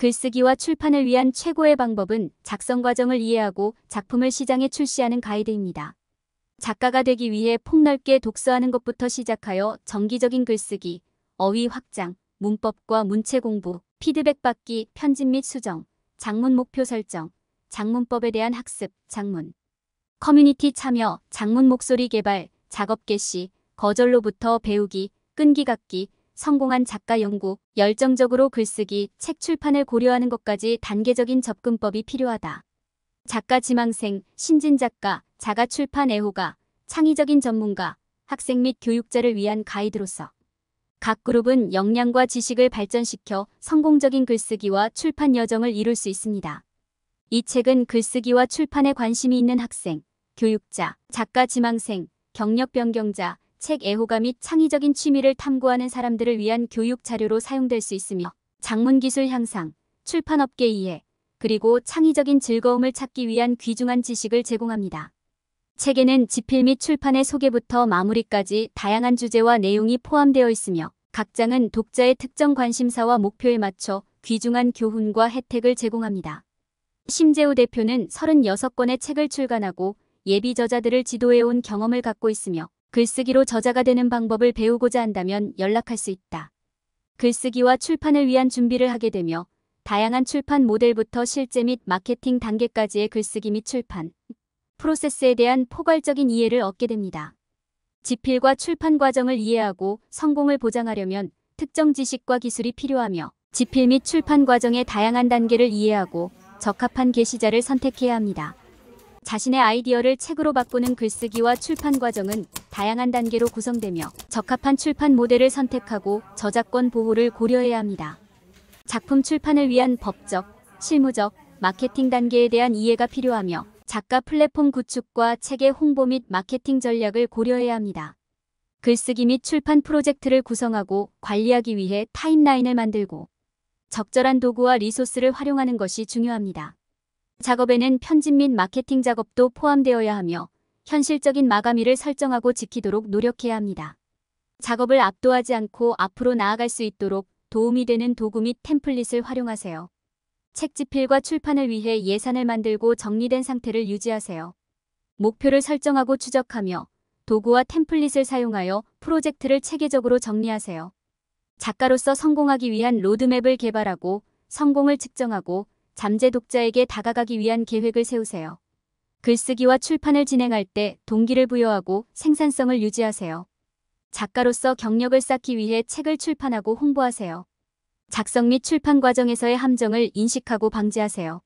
글쓰기와 출판을 위한 최고의 방법은 작성 과정을 이해하고 작품을 시장에 출시하는 가이드입니다. 작가가 되기 위해 폭넓게 독서하는 것부터 시작하여 정기적인 글쓰기, 어휘 확장, 문법과 문체 공부, 피드백 받기, 편집 및 수정, 장문 목표 설정, 장문법에 대한 학습, 장문, 커뮤니티 참여, 장문 목소리 개발, 작업 개시, 거절로부터 배우기, 끈기 갖기, 성공한 작가 연구, 열정적으로 글쓰기, 책 출판을 고려하는 것까지 단계적인 접근법이 필요하다. 작가 지망생, 신진 작가, 자가 출판 애호가, 창의적인 전문가, 학생 및 교육자를 위한 가이드로서 각 그룹은 역량과 지식을 발전시켜 성공적인 글쓰기와 출판 여정을 이룰 수 있습니다. 이 책은 글쓰기와 출판에 관심이 있는 학생, 교육자, 작가 지망생, 경력 변경자, 책 애호가 및 창의적인 취미를 탐구하는 사람들을 위한 교육 자료로 사용될 수 있으며 장문 기술 향상, 출판업계 이해, 그리고 창의적인 즐거움을 찾기 위한 귀중한 지식을 제공합니다. 책에는 집필 및 출판의 소개부터 마무리까지 다양한 주제와 내용이 포함되어 있으며 각 장은 독자의 특정 관심사와 목표에 맞춰 귀중한 교훈과 혜택을 제공합니다. 심재우 대표는 36권의 책을 출간하고 예비 저자들을 지도해온 경험을 갖고 있으며 글쓰기로 저자가 되는 방법을 배우고자 한다면 연락할 수 있다. 글쓰기와 출판을 위한 준비를 하게 되며 다양한 출판 모델부터 실제 및 마케팅 단계까지의 글쓰기 및 출판 프로세스에 대한 포괄적인 이해를 얻게 됩니다. 집필과 출판 과정을 이해하고 성공을 보장하려면 특정 지식과 기술이 필요하며 집필 및 출판 과정의 다양한 단계를 이해하고 적합한 게시자를 선택해야 합니다. 자신의 아이디어를 책으로 바꾸는 글쓰기와 출판 과정은 다양한 단계로 구성되며 적합한 출판 모델을 선택하고 저작권 보호를 고려해야 합니다. 작품 출판을 위한 법적, 실무적, 마케팅 단계에 대한 이해가 필요하며 작가 플랫폼 구축과 책의 홍보 및 마케팅 전략을 고려해야 합니다. 글쓰기 및 출판 프로젝트를 구성하고 관리하기 위해 타임라인을 만들고 적절한 도구와 리소스를 활용하는 것이 중요합니다. 작업에는 편집 및 마케팅 작업도 포함되어야 하며 현실적인 마감일을 설정하고 지키도록 노력해야 합니다. 작업을 압도하지 않고 앞으로 나아갈 수 있도록 도움이 되는 도구 및 템플릿을 활용하세요. 책 집필과 출판을 위해 예산을 만들고 정리된 상태를 유지하세요. 목표를 설정하고 추적하며 도구와 템플릿을 사용하여 프로젝트를 체계적으로 정리하세요. 작가로서 성공하기 위한 로드맵을 개발하고 성공을 측정하고 잠재 독자에게 다가가기 위한 계획을 세우세요. 글쓰기와 출판을 진행할 때 동기를 부여하고 생산성을 유지하세요. 작가로서 경력을 쌓기 위해 책을 출판하고 홍보하세요. 작성 및 출판 과정에서의 함정을 인식하고 방지하세요.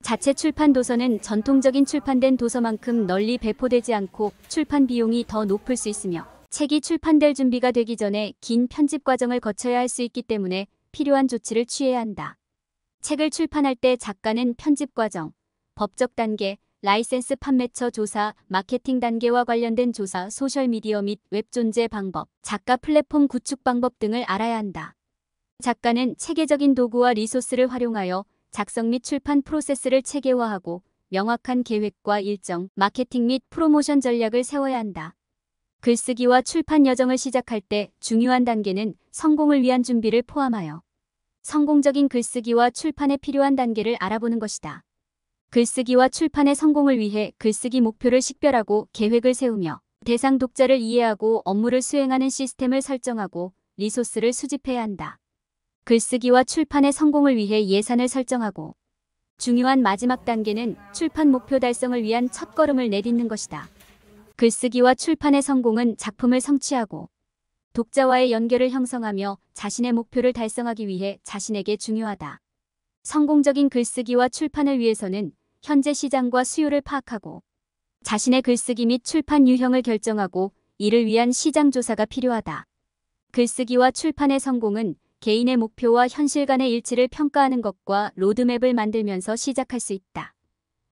자체 출판 도서는 전통적인 출판된 도서만큼 널리 배포되지 않고 출판 비용이 더 높을 수 있으며 책이 출판될 준비가 되기 전에 긴 편집 과정을 거쳐야 할 수 있기 때문에 필요한 조치를 취해야 한다. 책을 출판할 때 작가는 편집 과정, 법적 단계, 라이센스 판매처 조사, 마케팅 단계와 관련된 조사, 소셜미디어 및 웹 존재 방법, 작가 플랫폼 구축 방법 등을 알아야 한다. 작가는 체계적인 도구와 리소스를 활용하여 작성 및 출판 프로세스를 체계화하고 명확한 계획과 일정, 마케팅 및 프로모션 전략을 세워야 한다. 글쓰기와 출판 여정을 시작할 때 중요한 단계는 성공을 위한 준비를 포함하여 성공적인 글쓰기와 출판에 필요한 단계를 알아보는 것이다. 글쓰기와 출판의 성공을 위해 글쓰기 목표를 식별하고 계획을 세우며 대상 독자를 이해하고 업무를 수행하는 시스템을 설정하고 리소스를 수집해야 한다. 글쓰기와 출판의 성공을 위해 예산을 설정하고 중요한 마지막 단계는 출판 목표 달성을 위한 첫걸음을 내딛는 것이다. 글쓰기와 출판의 성공은 작품을 성취하고 독자와의 연결을 형성하며 자신의 목표를 달성하기 위해 자신에게 중요하다. 성공적인 글쓰기와 출판을 위해서는 현재 시장과 수요를 파악하고 자신의 글쓰기 및 출판 유형을 결정하고 이를 위한 시장 조사가 필요하다. 글쓰기와 출판의 성공은 개인의 목표와 현실 간의 일치를 평가하는 것과 로드맵을 만들면서 시작할 수 있다.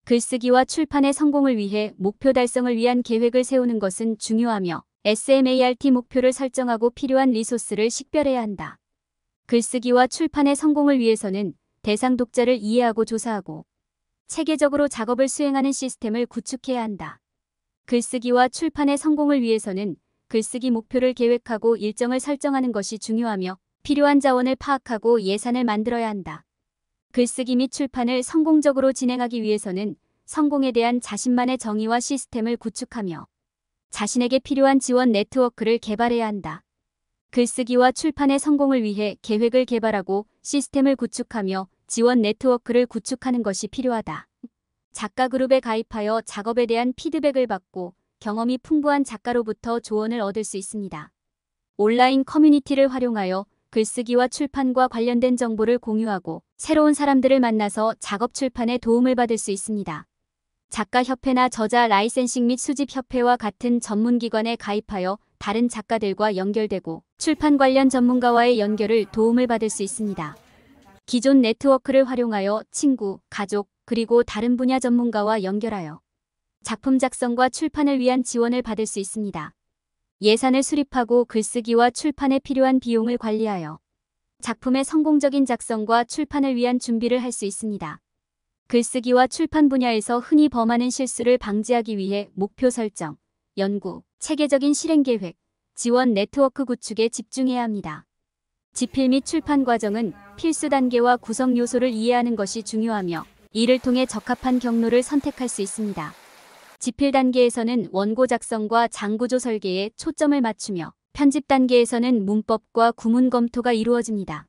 글쓰기와 출판의 성공을 위해 목표 달성을 위한 계획을 세우는 것은 중요하며 SMART 목표를 설정하고 필요한 리소스를 식별해야 한다. 글쓰기와 출판의 성공을 위해서는 대상 독자를 이해하고 조사하고 체계적으로 작업을 수행하는 시스템을 구축해야 한다. 글쓰기와 출판의 성공을 위해서는 글쓰기 목표를 계획하고 일정을 설정하는 것이 중요하며 필요한 자원을 파악하고 예산을 만들어야 한다. 글쓰기 및 출판을 성공적으로 진행하기 위해서는 성공에 대한 자신만의 정의와 시스템을 구축하며 자신에게 필요한 지원 네트워크를 개발해야 한다. 글쓰기와 출판의 성공을 위해 계획을 개발하고 시스템을 구축하며 지원 네트워크를 구축하는 것이 필요하다. 작가 그룹에 가입하여 작업에 대한 피드백을 받고 경험이 풍부한 작가로부터 조언을 얻을 수 있습니다. 온라인 커뮤니티를 활용하여 글쓰기와 출판과 관련된 정보를 공유하고 새로운 사람들을 만나서 작업 출판에 도움을 받을 수 있습니다. 작가협회나 저자 라이센싱 및 수집협회와 같은 전문기관에 가입하여 다른 작가들과 연결되고 출판 관련 전문가와의 연결을 도움을 받을 수 있습니다. 기존 네트워크를 활용하여 친구, 가족, 그리고 다른 분야 전문가와 연결하여 작품 작성과 출판을 위한 지원을 받을 수 있습니다. 예산을 수립하고 글쓰기와 출판에 필요한 비용을 관리하여 작품의 성공적인 작성과 출판을 위한 준비를 할 수 있습니다. 글쓰기와 출판 분야에서 흔히 범하는 실수를 방지하기 위해 목표 설정, 연구, 체계적인 실행 계획, 지원 네트워크 구축에 집중해야 합니다. 집필 및 출판 과정은 필수 단계와 구성 요소를 이해하는 것이 중요하며 이를 통해 적합한 경로를 선택할 수 있습니다. 집필 단계에서는 원고 작성과 장구조 설계에 초점을 맞추며 편집 단계에서는 문법과 구문 검토가 이루어집니다.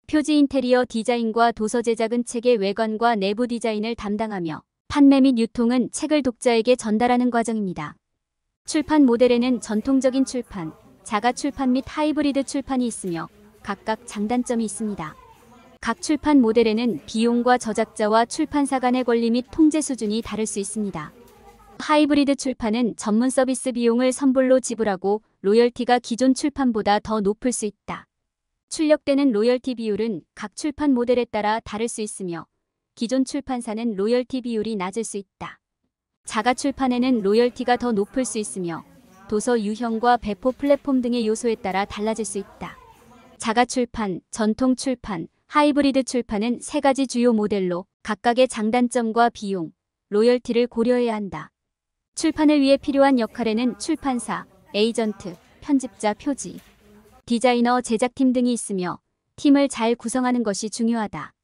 표지 인테리어 디자인과 도서 제작은 책의 외관과 내부 디자인을 담당하며 판매 및 유통은 책을 독자에게 전달하는 과정입니다. 출판 모델에는 전통적인 출판, 자가 출판 및 하이브리드 출판이 있으며 각각 장단점이 있습니다. 각 출판 모델에는 비용과 저작자와 출판사 간의 권리 및 통제 수준이 다를 수 있습니다. 하이브리드 출판은 전문 서비스 비용을 선불로 지불하고 로열티가 기존 출판보다 더 높을 수 있다. 출력되는 로열티 비율은 각 출판 모델에 따라 다를 수 있으며 기존 출판사는 로열티 비율이 낮을 수 있다. 자가 출판에는 로열티가 더 높을 수 있으며 도서 유형과 배포 플랫폼 등의 요소에 따라 달라질 수 있다. 자가 출판, 전통 출판, 하이브리드 출판은 세 가지 주요 모델로 각각의 장단점과 비용, 로열티를 고려해야 한다. 출판을 위해 필요한 역할에는 출판사, 에이전트, 편집자, 표지, 디자이너, 제작팀 등이 있으며 팀을 잘 구성하는 것이 중요하다.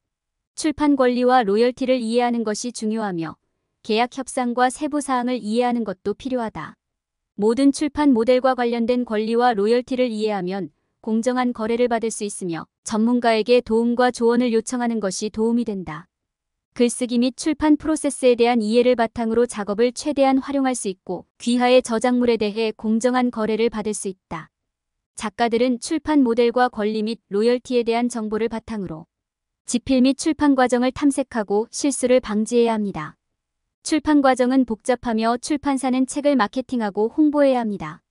출판 권리와 로열티를 이해하는 것이 중요하며 계약 협상과 세부 사항을 이해하는 것도 필요하다. 모든 출판 모델과 관련된 권리와 로열티를 이해하면 공정한 거래를 받을 수 있으며 전문가에게 도움과 조언을 요청하는 것이 도움이 된다. 글쓰기 및 출판 프로세스에 대한 이해를 바탕으로 작업을 최대한 활용할 수 있고 귀하의 저작물에 대해 공정한 거래를 받을 수 있다. 작가들은 출판 모델과 권리 및 로열티에 대한 정보를 바탕으로 집필 및 출판 과정을 탐색하고 실수를 방지해야 합니다. 출판 과정은 복잡하며 출판사는 책을 마케팅하고 홍보해야 합니다.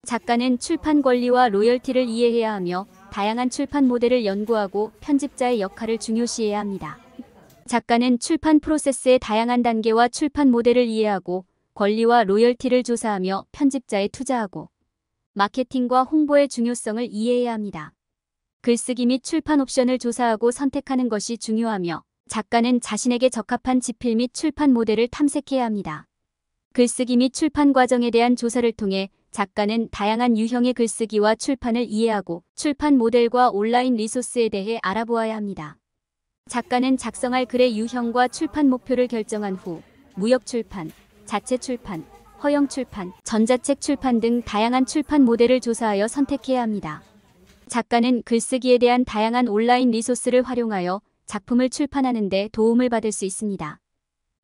작가는 출판 권리와 로열티를 이해해야 하며 다양한 출판 모델을 연구하고 편집자의 역할을 중요시해야 합니다. 작가는 출판 프로세스의 다양한 단계와 출판 모델을 이해하고 권리와 로열티를 조사하며 편집자에 투자하고 마케팅과 홍보의 중요성을 이해해야 합니다. 글쓰기 및 출판 옵션을 조사하고 선택하는 것이 중요하며 작가는 자신에게 적합한 집필 및 출판 모델을 탐색해야 합니다. 글쓰기 및 출판 과정에 대한 조사를 통해 작가는 다양한 유형의 글쓰기와 출판을 이해하고 출판 모델과 온라인 리소스에 대해 알아보아야 합니다. 작가는 작성할 글의 유형과 출판 목표를 결정한 후 무역 출판, 자체 출판, 허용 출판, 전자책 출판 등 다양한 출판 모델을 조사하여 선택해야 합니다. 작가는 글쓰기에 대한 다양한 온라인 리소스를 활용하여 작품을 출판하는 데 도움을 받을 수 있습니다.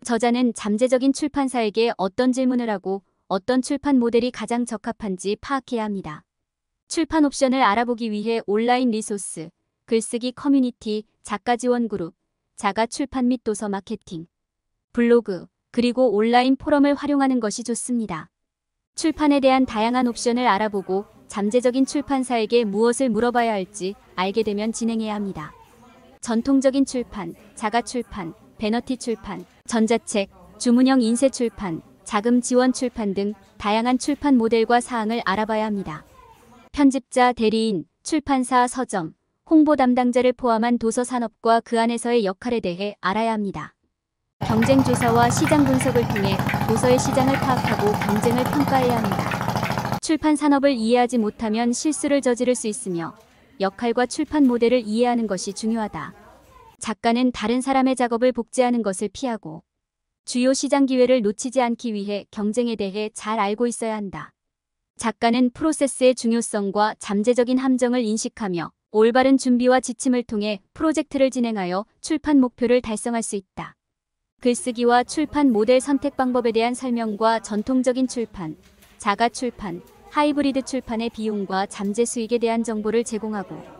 저자는 잠재적인 출판사에게 어떤 질문을 하고 어떤 출판 모델이 가장 적합한지 파악해야 합니다. 출판 옵션을 알아보기 위해 온라인 리소스, 글쓰기 커뮤니티, 작가 지원 그룹, 자가 출판 및 도서 마케팅, 블로그, 그리고 온라인 포럼을 활용하는 것이 좋습니다. 출판에 대한 다양한 옵션을 알아보고 잠재적인 출판사에게 무엇을 물어봐야 할지 알게 되면 진행해야 합니다. 전통적인 출판, 자가 출판, 배너티 출판, 전자책, 주문형 인쇄 출판, 자금 지원 출판 등 다양한 출판 모델과 사항을 알아봐야 합니다. 편집자, 대리인, 출판사, 서점, 홍보 담당자를 포함한 도서 산업과 그 안에서의 역할에 대해 알아야 합니다. 경쟁 조사와 시장 분석을 통해 도서의 시장을 파악하고 경쟁을 평가해야 합니다. 출판 산업을 이해하지 못하면 실수를 저지를 수 있으며 역할과 출판 모델을 이해하는 것이 중요하다. 작가는 다른 사람의 작업을 복제하는 것을 피하고 주요 시장 기회를 놓치지 않기 위해 경쟁에 대해 잘 알고 있어야 한다. 작가는 프로세스의 중요성과 잠재적인 함정을 인식하며 올바른 준비와 지침을 통해 프로젝트를 진행하여 출판 목표를 달성할 수 있다. 글쓰기와 출판 모델 선택 방법에 대한 설명과 전통적인 출판, 자가 출판, 하이브리드 출판의 비용과 잠재 수익에 대한 정보를 제공하고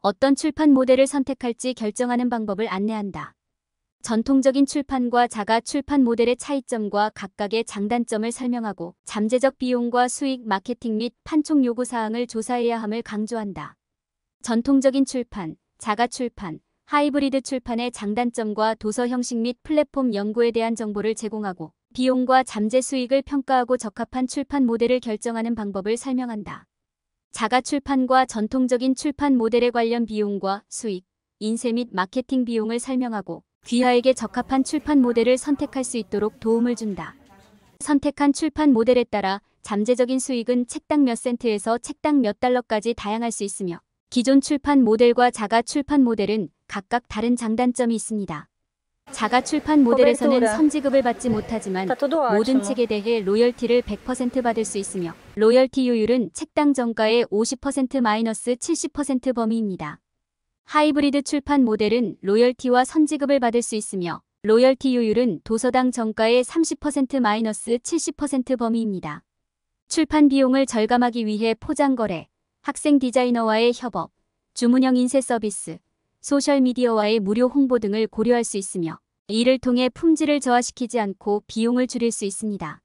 어떤 출판 모델을 선택할지 결정하는 방법을 안내한다. 전통적인 출판과 자가 출판 모델의 차이점과 각각의 장단점을 설명하고 잠재적 비용과 수익, 마케팅 및 판촉 요구 사항을 조사해야 함을 강조한다. 전통적인 출판, 자가 출판, 하이브리드 출판의 장단점과 도서 형식 및 플랫폼 연구에 대한 정보를 제공하고 비용과 잠재 수익을 평가하고 적합한 출판 모델을 결정하는 방법을 설명한다. 자가 출판과 전통적인 출판 모델에 관련 비용과 수익, 인쇄 및 마케팅 비용을 설명하고 귀하에게 적합한 출판 모델을 선택할 수 있도록 도움을 준다. 선택한 출판 모델에 따라 잠재적인 수익은 책당 몇 센트에서 책당 몇 달러까지 다양할 수 있으며 기존 출판 모델과 자가 출판 모델은 각각 다른 장단점이 있습니다. 자가 출판 모델에서는 선지급을 받지 못하지만 모든 책에 대해 로열티를 100% 받을 수 있으며 로열티율은 책당 정가의 50%-70% 범위입니다. 하이브리드 출판 모델은 로열티와 선지급을 받을 수 있으며 로열티율은 도서당 정가의 30%-70% 범위입니다. 출판 비용을 절감하기 위해 포장거래, 학생 디자이너와의 협업, 주문형 인쇄 서비스, 소셜미디어와의 무료 홍보 등을 고려할 수 있으며 이를 통해 품질을 저하시키지 않고 비용을 줄일 수 있습니다.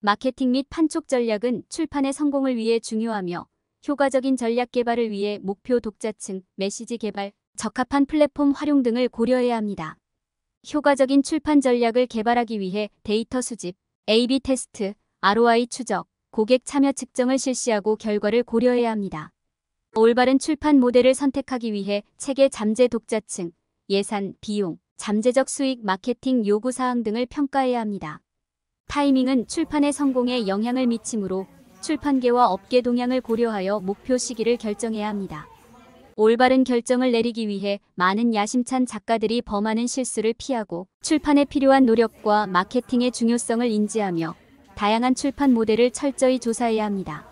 마케팅 및 판촉 전략은 출판의 성공을 위해 중요하며 효과적인 전략 개발을 위해 목표 독자층, 메시지 개발, 적합한 플랫폼 활용 등을 고려해야 합니다. 효과적인 출판 전략을 개발하기 위해 데이터 수집, A/B 테스트, ROI 추적, 고객 참여 측정을 실시하고 결과를 고려해야 합니다. 올바른 출판 모델을 선택하기 위해 책의 잠재 독자층, 예산, 비용, 잠재적 수익, 마케팅 요구 사항 등을 평가해야 합니다. 타이밍은 출판의 성공에 영향을 미치므로 출판계와 업계 동향을 고려하여 목표 시기를 결정해야 합니다. 올바른 결정을 내리기 위해 많은 야심찬 작가들이 범하는 실수를 피하고 출판에 필요한 노력과 마케팅의 중요성을 인지하며 다양한 출판 모델을 철저히 조사해야 합니다.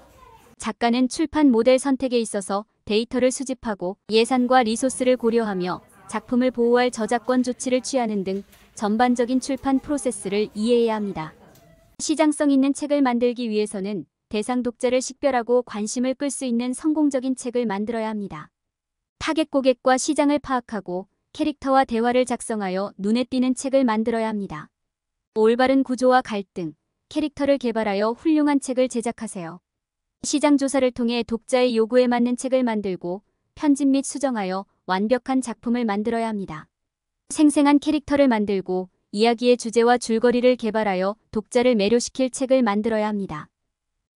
작가는 출판 모델 선택에 있어서 데이터를 수집하고 예산과 리소스를 고려하며 작품을 보호할 저작권 조치를 취하는 등 전반적인 출판 프로세스를 이해해야 합니다. 시장성 있는 책을 만들기 위해서는 대상 독자를 식별하고 관심을 끌 수 있는 성공적인 책을 만들어야 합니다. 타겟 고객과 시장을 파악하고 캐릭터와 대화를 작성하여 눈에 띄는 책을 만들어야 합니다. 올바른 구조와 갈등, 캐릭터를 개발하여 훌륭한 책을 제작하세요. 시장 조사를 통해 독자의 요구에 맞는 책을 만들고 편집 및 수정하여 완벽한 작품을 만들어야 합니다. 생생한 캐릭터를 만들고 이야기의 주제와 줄거리를 개발하여 독자를 매료시킬 책을 만들어야 합니다.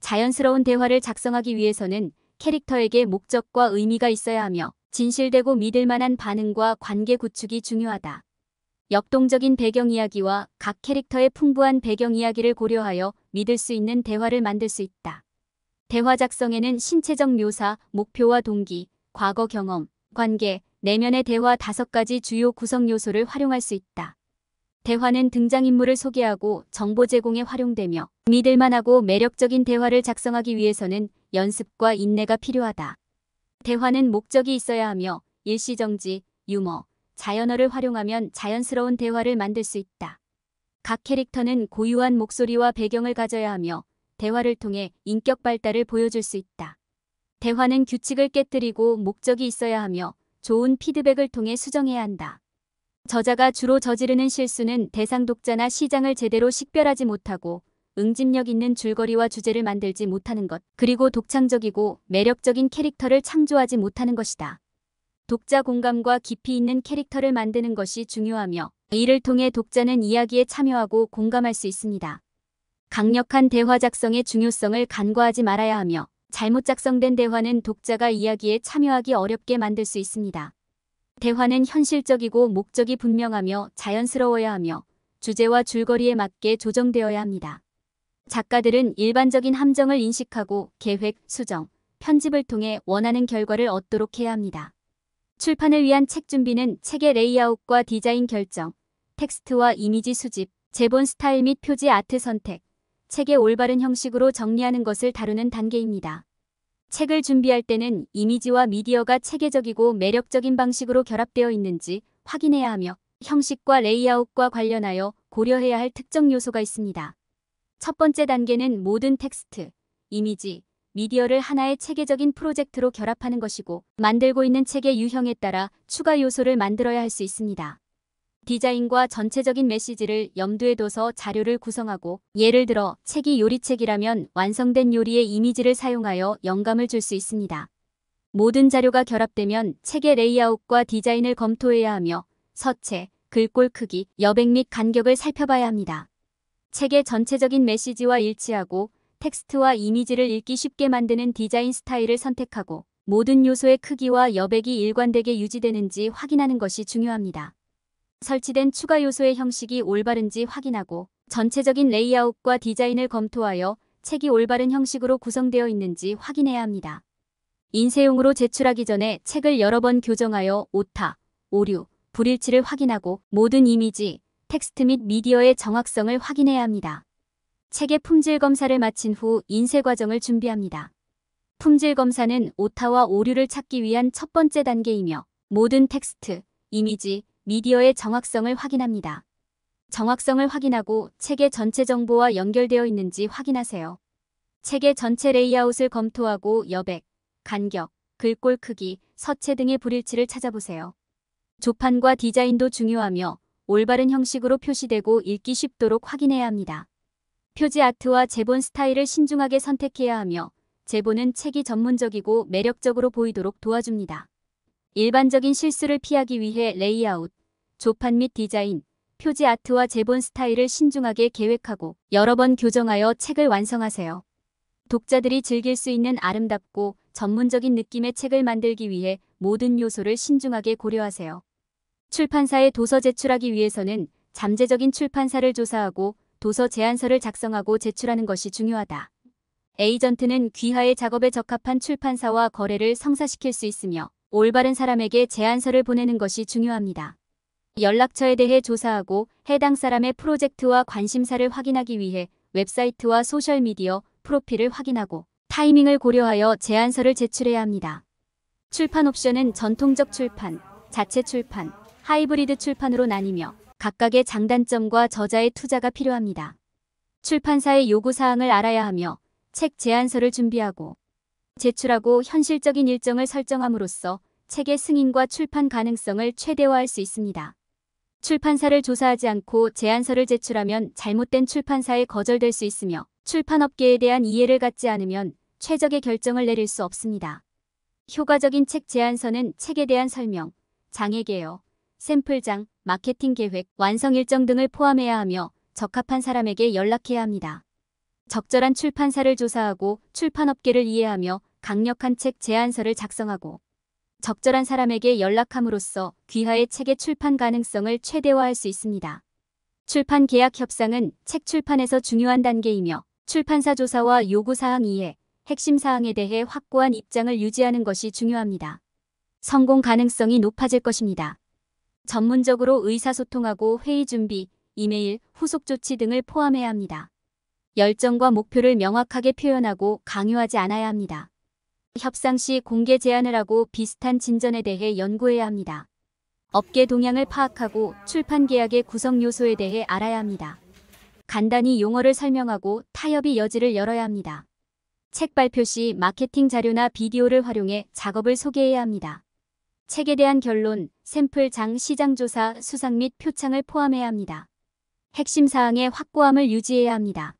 자연스러운 대화를 작성하기 위해서는 캐릭터에게 목적과 의미가 있어야 하며 진실되고 믿을 만한 반응과 관계 구축이 중요하다. 역동적인 배경 이야기와 각 캐릭터의 풍부한 배경 이야기를 고려하여 믿을 수 있는 대화를 만들 수 있다. 대화 작성에는 신체적 묘사, 목표와 동기, 과거 경험, 관계, 내면의 대화 5가지 주요 구성 요소를 활용할 수 있다. 대화는 등장인물을 소개하고 정보 제공에 활용되며 믿을만하고 매력적인 대화를 작성하기 위해서는 연습과 인내가 필요하다. 대화는 목적이 있어야 하며 일시정지, 유머, 자연어를 활용하면 자연스러운 대화를 만들 수 있다. 각 캐릭터는 고유한 목소리와 배경을 가져야 하며 대화를 통해 인격 발달을 보여줄 수 있다. 대화는 규칙을 깨뜨리고 목적이 있어야 하며 좋은 피드백을 통해 수정해야 한다. 저자가 주로 저지르는 실수는 대상 독자나 시장을 제대로 식별하지 못하고 응집력 있는 줄거리와 주제를 만들지 못하는 것, 그리고 독창적이고 매력적인 캐릭터를 창조하지 못하는 것이다. 독자 공감과 깊이 있는 캐릭터를 만드는 것이 중요하며 이를 통해 독자는 이야기에 참여하고 공감할 수 있습니다. 강력한 대화 작성의 중요성을 간과하지 말아야 하며 잘못 작성된 대화는 독자가 이야기에 참여하기 어렵게 만들 수 있습니다. 대화는 현실적이고 목적이 분명하며 자연스러워야 하며 주제와 줄거리에 맞게 조정되어야 합니다. 작가들은 일반적인 함정을 인식하고 계획, 수정, 편집을 통해 원하는 결과를 얻도록 해야 합니다. 출판을 위한 책 준비는 책의 레이아웃과 디자인 결정, 텍스트와 이미지 수집, 제본 스타일 및 표지 아트 선택, 책의 올바른 형식으로 정리하는 것을 다루는 단계입니다. 책을 준비할 때는 이미지와 미디어가 체계적이고 매력적인 방식으로 결합되어 있는지 확인해야 하며 형식과 레이아웃과 관련하여 고려해야 할 특정 요소가 있습니다. 첫 번째 단계는 모든 텍스트, 이미지, 미디어를 하나의 체계적인 프로젝트로 결합하는 것이고 만들고 있는 책의 유형에 따라 추가 요소를 만들어야 할 수 있습니다. 디자인과 전체적인 메시지를 염두에 둬서 자료를 구성하고 예를 들어 책이 요리책이라면 완성된 요리의 이미지를 사용하여 영감을 줄 수 있습니다. 모든 자료가 결합되면 책의 레이아웃과 디자인을 검토해야 하며 서체, 글꼴 크기, 여백 및 간격을 살펴봐야 합니다. 책의 전체적인 메시지와 일치하고 텍스트와 이미지를 읽기 쉽게 만드는 디자인 스타일을 선택하고 모든 요소의 크기와 여백이 일관되게 유지되는지 확인하는 것이 중요합니다. 설치된 추가 요소의 형식이 올바른지 확인하고 전체적인 레이아웃과 디자인을 검토하여 책이 올바른 형식으로 구성되어 있는지 확인해야 합니다. 인쇄용으로 제출하기 전에 책을 여러 번 교정하여 오타, 오류, 불일치를 확인하고 모든 이미지, 텍스트 및 미디어의 정확성을 확인해야 합니다. 책의 품질 검사를 마친 후 인쇄 과정을 준비합니다. 품질 검사는 오타와 오류를 찾기 위한 첫 번째 단계이며 모든 텍스트, 이미지, 미디어의 정확성을 확인합니다. 정확성을 확인하고 책의 전체 정보와 연결되어 있는지 확인하세요. 책의 전체 레이아웃을 검토하고 여백, 간격, 글꼴 크기, 서체 등의 불일치를 찾아보세요. 조판과 디자인도 중요하며 올바른 형식으로 표시되고 읽기 쉽도록 확인해야 합니다. 표지 아트와 제본 스타일을 신중하게 선택해야 하며 제본은 책이 전문적이고 매력적으로 보이도록 도와줍니다. 일반적인 실수를 피하기 위해 레이아웃, 조판 및 디자인, 표지 아트와 제본 스타일을 신중하게 계획하고 여러 번 교정하여 책을 완성하세요. 독자들이 즐길 수 있는 아름답고 전문적인 느낌의 책을 만들기 위해 모든 요소를 신중하게 고려하세요. 출판사에 도서 제출하기 위해서는 잠재적인 출판사를 조사하고 도서 제안서를 작성하고 제출하는 것이 중요하다. 에이전트는 귀하의 작업에 적합한 출판사와 거래를 성사시킬 수 있으며 올바른 사람에게 제안서를 보내는 것이 중요합니다. 연락처에 대해 조사하고 해당 사람의 프로젝트와 관심사를 확인하기 위해 웹사이트와 소셜미디어, 프로필을 확인하고 타이밍을 고려하여 제안서를 제출해야 합니다. 출판 옵션은 전통적 출판, 자체 출판, 하이브리드 출판으로 나뉘며 각각의 장단점과 저자의 투자가 필요합니다. 출판사의 요구사항을 알아야 하며 책 제안서를 준비하고 제출하고 현실적인 일정을 설정함으로써 책의 승인과 출판 가능성을 최대화할 수 있습니다. 출판사를 조사하지 않고 제안서를 제출하면 잘못된 출판사에 거절될 수 있으며 출판업계에 대한 이해를 갖지 않으면 최적의 결정을 내릴 수 없습니다. 효과적인 책 제안서는 책에 대한 설명, 장애 개요, 샘플장, 마케팅 계획, 완성 일정 등을 포함해야 하며 적합한 사람에게 연락해야 합니다. 적절한 출판사를 조사하고 출판업계를 이해하며 강력한 책 제안서를 작성하고 적절한 사람에게 연락함으로써 귀하의 책의 출판 가능성을 최대화할 수 있습니다. 출판 계약 협상은 책 출판에서 중요한 단계이며 출판사 조사와 요구사항 이해, 핵심 사항에 대해 확고한 입장을 유지하는 것이 중요합니다. 성공 가능성이 높아질 것입니다. 전문적으로 의사소통하고 회의 준비, 이메일, 후속 조치 등을 포함해야 합니다. 열정과 목표를 명확하게 표현하고 강요하지 않아야 합니다. 협상 시 공개 제안을 하고 비슷한 진전에 대해 연구해야 합니다. 업계 동향을 파악하고 출판 계약의 구성 요소에 대해 알아야 합니다. 간단히 용어를 설명하고 타협의 여지를 열어야 합니다. 책 발표 시 마케팅 자료나 비디오를 활용해 작업을 소개해야 합니다. 책에 대한 결론, 샘플장, 시장조사, 수상 및 표창을 포함해야 합니다. 핵심 사항의 확고함을 유지해야 합니다.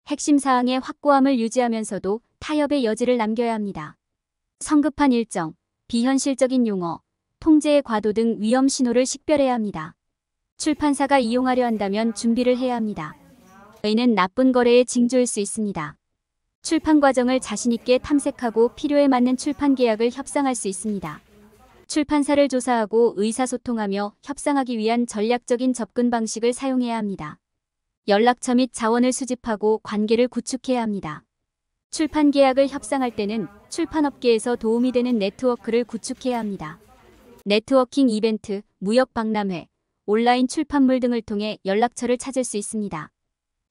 핵심 사항의 확고함을 유지하면서도 타협의 여지를 남겨야 합니다. 성급한 일정, 비현실적인 용어, 통제의 과도 등 위험 신호를 식별해야 합니다. 출판사가 이용하려 한다면 준비를 해야 합니다. 이는 나쁜 거래의 징조일 수 있습니다. 출판 과정을 자신있게 탐색하고 필요에 맞는 출판 계약을 협상할 수 있습니다. 출판사를 조사하고 의사소통하며 협상하기 위한 전략적인 접근 방식을 사용해야 합니다. 연락처 및 자원을 수집하고 관계를 구축해야 합니다. 출판 계약을 협상할 때는 출판업계에서 도움이 되는 네트워크를 구축해야 합니다. 네트워킹 이벤트, 무역 박람회, 온라인 출판물 등을 통해 연락처를 찾을 수 있습니다.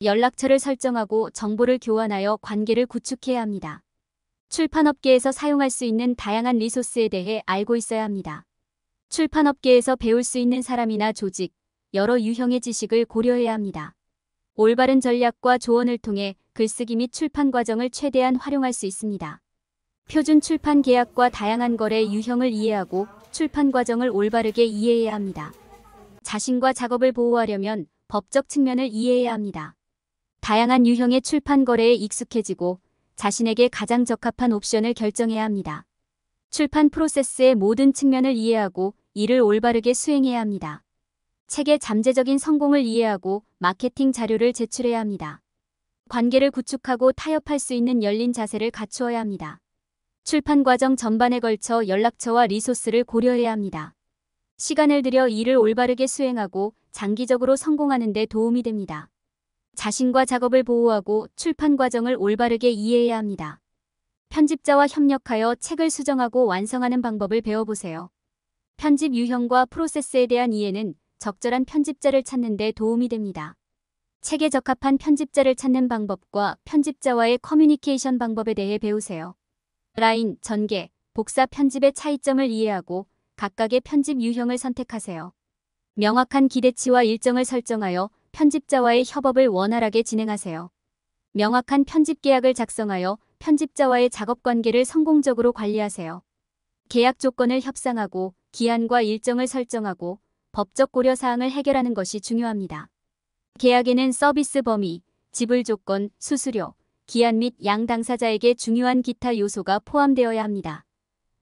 연락처를 설정하고 정보를 교환하여 관계를 구축해야 합니다. 출판업계에서 사용할 수 있는 다양한 리소스에 대해 알고 있어야 합니다. 출판업계에서 배울 수 있는 사람이나 조직, 여러 유형의 지식을 고려해야 합니다. 올바른 전략과 조언을 통해 글쓰기 및 출판 과정을 최대한 활용할 수 있습니다. 표준 출판 계약과 다양한 거래 유형을 이해하고 출판 과정을 올바르게 이해해야 합니다. 자신과 작업을 보호하려면 법적 측면을 이해해야 합니다. 다양한 유형의 출판 거래에 익숙해지고 자신에게 가장 적합한 옵션을 결정해야 합니다. 출판 프로세스의 모든 측면을 이해하고 이를 올바르게 수행해야 합니다. 책의 잠재적인 성공을 이해하고 마케팅 자료를 제출해야 합니다. 관계를 구축하고 타협할 수 있는 열린 자세를 갖추어야 합니다. 출판 과정 전반에 걸쳐 연락처와 리소스를 고려해야 합니다. 시간을 들여 일을 올바르게 수행하고 장기적으로 성공하는 데 도움이 됩니다. 자신과 작업을 보호하고 출판 과정을 올바르게 이해해야 합니다. 편집자와 협력하여 책을 수정하고 완성하는 방법을 배워보세요. 편집 유형과 프로세스에 대한 이해는 적절한 편집자를 찾는 데 도움이 됩니다. 책에 적합한 편집자를 찾는 방법과 편집자와의 커뮤니케이션 방법에 대해 배우세요. 라인, 전개, 복사 편집의 차이점을 이해하고 각각의 편집 유형을 선택하세요. 명확한 기대치와 일정을 설정하여 편집자와의 협업을 원활하게 진행하세요. 명확한 편집 계약을 작성하여 편집자와의 작업 관계를 성공적으로 관리하세요. 계약 조건을 협상하고 기한과 일정을 설정하고 법적 고려 사항을 해결하는 것이 중요합니다. 계약에는 서비스 범위, 지불 조건, 수수료, 기한 및 양 당사자에게 중요한 기타 요소가 포함되어야 합니다.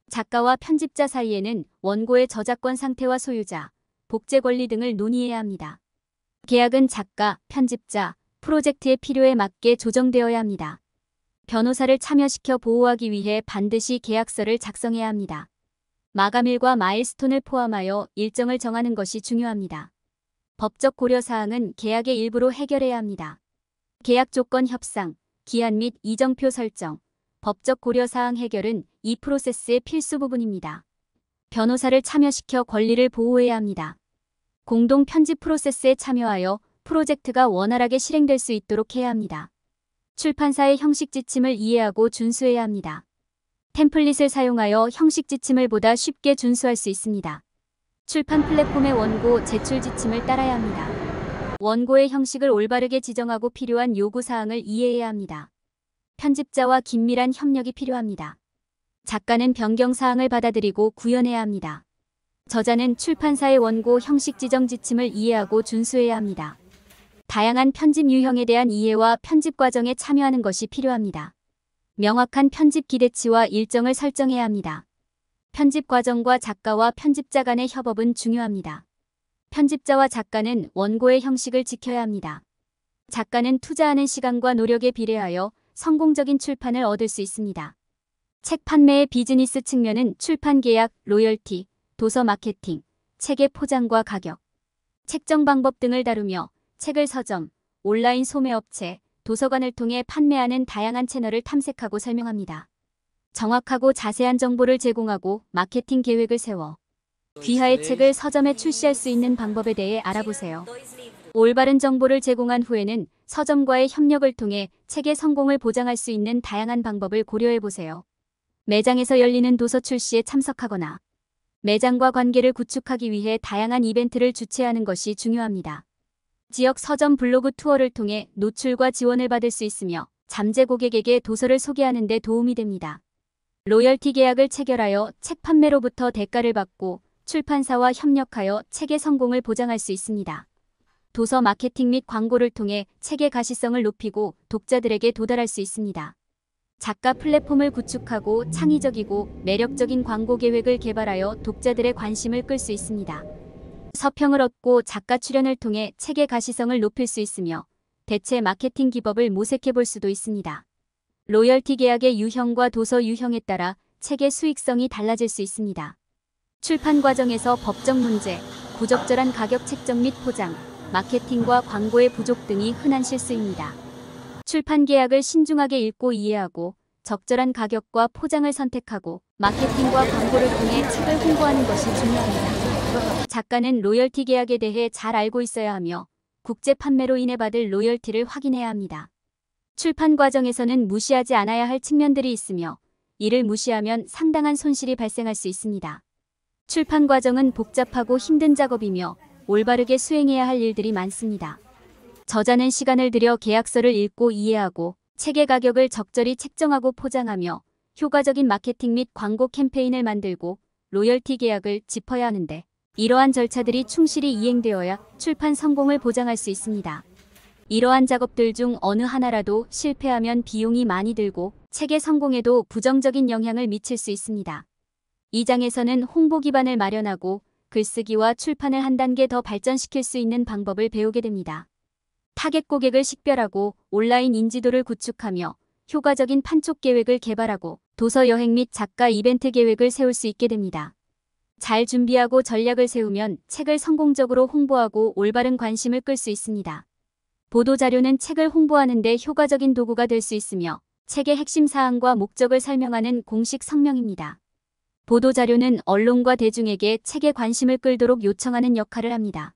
작가와 편집자 사이에는 원고의 저작권 상태와 소유자, 복제 권리 등을 논의해야 합니다. 계약은 작가, 편집자, 프로젝트의 필요에 맞게 조정되어야 합니다. 변호사를 참여시켜 보호하기 위해 반드시 계약서를 작성해야 합니다. 마감일과 마일스톤을 포함하여 일정을 정하는 것이 중요합니다. 법적 고려사항은 계약의 일부로 해결해야 합니다. 계약 조건 협상, 기한 및 이정표 설정, 법적 고려사항 해결은 이 프로세스의 필수 부분입니다. 변호사를 참여시켜 권리를 보호해야 합니다. 공동 편집 프로세스에 참여하여 프로젝트가 원활하게 실행될 수 있도록 해야 합니다. 출판사의 형식 지침을 이해하고 준수해야 합니다. 템플릿을 사용하여 형식 지침을 보다 쉽게 준수할 수 있습니다. 출판 플랫폼의 원고 제출 지침을 따라야 합니다. 원고의 형식을 올바르게 지정하고 필요한 요구사항을 이해해야 합니다. 편집자와 긴밀한 협력이 필요합니다. 작가는 변경사항을 받아들이고 구현해야 합니다. 저자는 출판사의 원고 형식 지정 지침을 이해하고 준수해야 합니다. 다양한 편집 유형에 대한 이해와 편집 과정에 참여하는 것이 필요합니다. 명확한 편집 기대치와 일정을 설정해야 합니다. 편집 과정과 작가와 편집자 간의 협업은 중요합니다. 편집자와 작가는 원고의 형식을 지켜야 합니다. 작가는 투자하는 시간과 노력에 비례하여 성공적인 출판을 얻을 수 있습니다. 책 판매의 비즈니스 측면은 출판 계약, 로열티, 도서 마케팅, 책의 포장과 가격, 책정 방법 등을 다루며 책을 서점, 온라인 소매업체, 도서관을 통해 판매하는 다양한 채널을 탐색하고 설명합니다. 정확하고 자세한 정보를 제공하고 마케팅 계획을 세워 귀하의 책을 서점에 출시할 수 있는 방법에 대해 알아보세요. 올바른 정보를 제공한 후에는 서점과의 협력을 통해 책의 성공을 보장할 수 있는 다양한 방법을 고려해보세요. 매장에서 열리는 도서 출시에 참석하거나 매장과 관계를 구축하기 위해 다양한 이벤트를 주최하는 것이 중요합니다. 지역 서점 블로그 투어를 통해 노출과 지원을 받을 수 있으며 잠재 고객에게 도서를 소개하는 데 도움이 됩니다. 로열티 계약을 체결하여 책 판매로부터 대가를 받고 출판사와 협력하여 책의 성공을 보장할 수 있습니다. 도서 마케팅 및 광고를 통해 책의 가시성을 높이고 독자들에게 도달할 수 있습니다. 작가 플랫폼을 구축하고 창의적이고 매력적인 광고 계획을 개발하여 독자들의 관심을 끌 수 있습니다. 서평을 얻고 작가 출연을 통해 책의 가시성을 높일 수 있으며 대체 마케팅 기법을 모색해 볼 수도 있습니다. 로열티 계약의 유형과 도서 유형에 따라 책의 수익성이 달라질 수 있습니다. 출판 과정에서 법적 문제, 부적절한 가격 책정 및 포장, 마케팅과 광고의 부족 등이 흔한 실수입니다. 출판 계약을 신중하게 읽고 이해하고 적절한 가격과 포장을 선택하고 마케팅과 광고를 통해 책을 홍보하는 것이 중요합니다. 작가는 로열티 계약에 대해 잘 알고 있어야 하며 국제 판매로 인해 받을 로열티를 확인해야 합니다. 출판 과정에서는 무시하지 않아야 할 측면들이 있으며 이를 무시하면 상당한 손실이 발생할 수 있습니다. 출판 과정은 복잡하고 힘든 작업이며 올바르게 수행해야 할 일들이 많습니다. 저자는 시간을 들여 계약서를 읽고 이해하고 책의 가격을 적절히 책정하고 포장하며 효과적인 마케팅 및 광고 캠페인을 만들고 로열티 계약을 짚어야 하는데 이러한 절차들이 충실히 이행되어야 출판 성공을 보장할 수 있습니다. 이러한 작업들 중 어느 하나라도 실패하면 비용이 많이 들고 책의 성공에도 부정적인 영향을 미칠 수 있습니다. 이 장에서는 홍보 기반을 마련하고 글쓰기와 출판을 한 단계 더 발전시킬 수 있는 방법을 배우게 됩니다. 타겟 고객을 식별하고 온라인 인지도를 구축하며 효과적인 판촉 계획을 개발하고 도서 여행 및 작가 이벤트 계획을 세울 수 있게 됩니다. 잘 준비하고 전략을 세우면 책을 성공적으로 홍보하고 올바른 관심을 끌 수 있습니다. 보도자료는 책을 홍보하는 데 효과적인 도구가 될 수 있으며 책의 핵심 사항과 목적을 설명하는 공식 성명입니다. 보도자료는 언론과 대중에게 책에 관심을 끌도록 요청하는 역할을 합니다.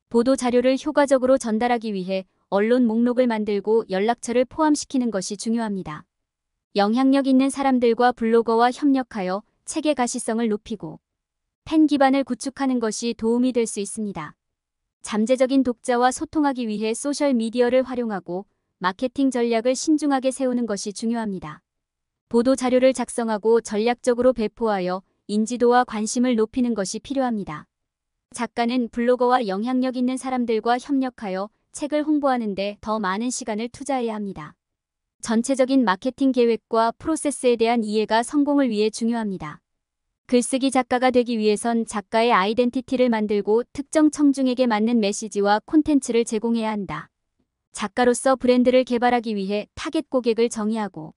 보도자료를 효과적으로 전달하기 위해 언론 목록을 만들고 연락처를 포함시키는 것이 중요합니다. 영향력 있는 사람들과 블로거와 협력하여 책의 가시성을 높이고 팬 기반을 구축하는 것이 도움이 될 수 있습니다. 잠재적인 독자와 소통하기 위해 소셜미디어를 활용하고 마케팅 전략을 신중하게 세우는 것이 중요합니다. 보도 자료를 작성하고 전략적으로 배포하여 인지도와 관심을 높이는 것이 필요합니다. 작가는 블로거와 영향력 있는 사람들과 협력하여 책을 홍보하는 데 더 많은 시간을 투자해야 합니다. 전체적인 마케팅 계획과 프로세스에 대한 이해가 성공을 위해 중요합니다. 글쓰기 작가가 되기 위해선 작가의 아이덴티티를 만들고 특정 청중에게 맞는 메시지와 콘텐츠를 제공해야 한다. 작가로서 브랜드를 개발하기 위해 타겟 고객을 정의하고